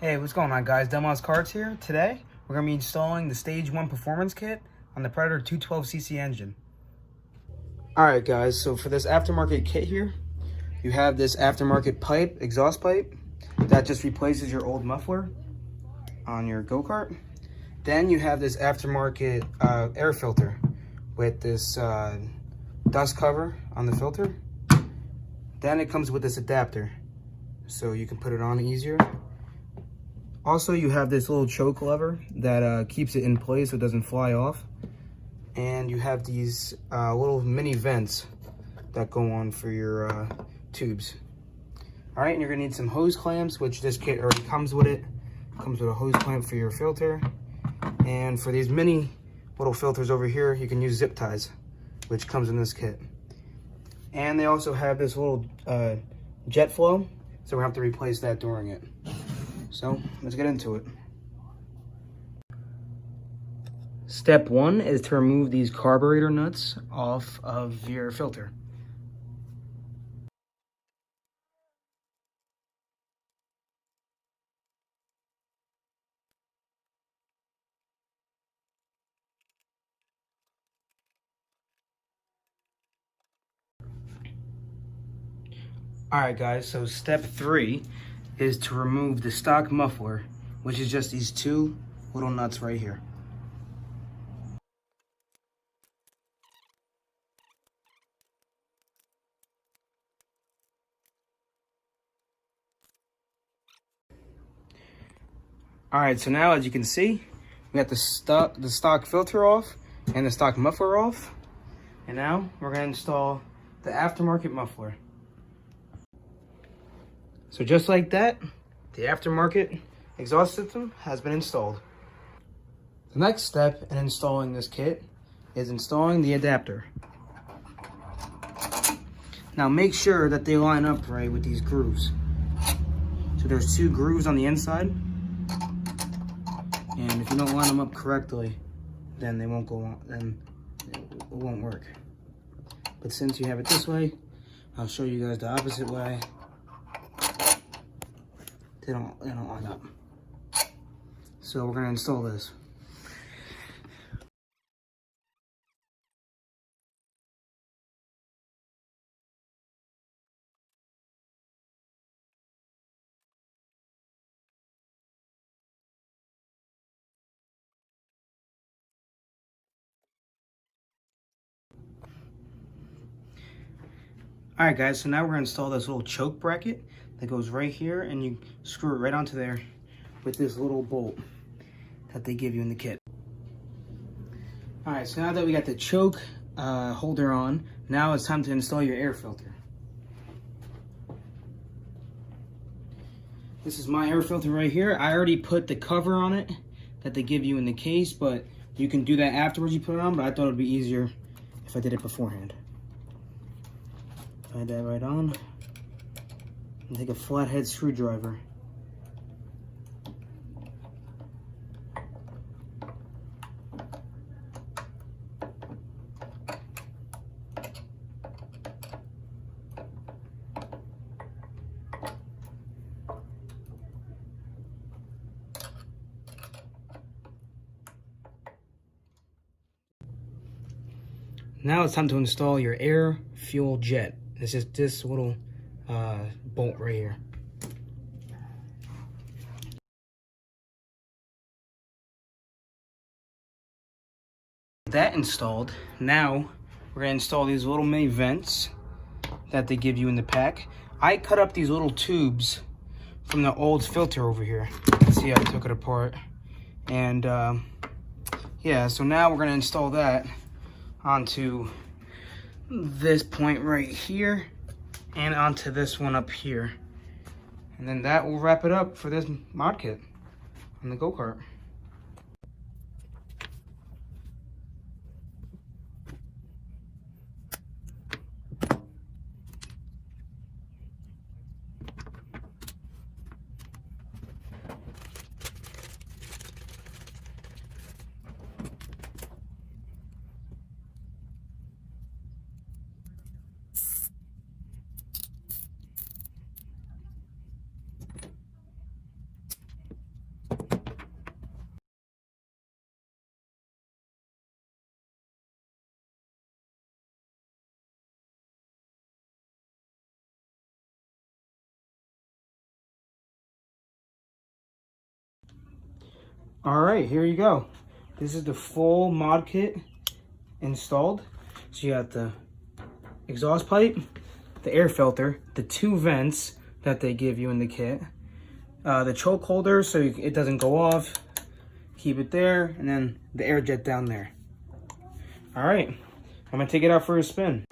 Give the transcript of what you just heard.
Hey, what's going on, guys? DELMOS Karts here. Today, we're going to be installing the Stage 1 Performance Kit on the Predator 212cc engine. Alright guys, so for this aftermarket kit here, you have this aftermarket pipe, exhaust pipe, that just replaces your old muffler on your go-kart. Then you have this aftermarket air filter with this dust cover on the filter. Then it comes with this adapter, so you can put it on easier. Also, you have this little choke lever that keeps it in place so it doesn't fly off. And you have these little mini vents that go on for your tubes. All right, and you're gonna need some hose clamps, which this kit already comes with it. Comes with a hose clamp for your filter. And for these mini little filters over here, you can use zip ties, which comes in this kit. And they also have this little jet flow, so we're gonna have to replace that during it. So let's get into it. Step 1 is to remove these carburetor nuts off of your filter. Alright guys, so step 3 is to remove the stock muffler, which is just these two little nuts right here. Alright, so now as you can see, we got the stock filter off and the stock muffler off. And now we're going to install the aftermarket muffler. So just like that, the aftermarket exhaust system has been installed. The next step in installing this kit is installing the adapter. Now make sure that they line up right with these grooves. So there's 2 grooves on the inside. And if you don't line them up correctly, then they won't go on, then it won't work. But since you have it this way, I'll show you guys the opposite way. They don't line up. So we're gonna install this. Alright guys, so now we're gonna install this little choke bracket that goes right here, and you screw it right onto there with this little bolt that they give you in the kit. Alright, so now that we got the choke holder on, now it's time to install your air filter. This is my air filter right here. I already put the cover on it that they give you in the case, but you can do that afterwards you put it on, but I thought it would be easier if I did it beforehand. Slide that right on. And take a flathead screwdriver. Now it's time to install your air fuel jet. It's just this little bolt right here. That installed, now we're gonna install these little mini vents that they give you in the pack. I cut up these little tubes from the old filter over here. See, I took it apart. And yeah, so now we're gonna install that onto this point right here and onto this one up here. And then that will wrap it up for this mod kit on the go-kart. All right, here you go. This is the full mod kit installed. So you got the exhaust pipe, the air filter, the 2 vents that they give you in the kit, the choke holder so it doesn't go off, keep it there, and then the air jet down there. All right, I'm gonna take it out for a spin.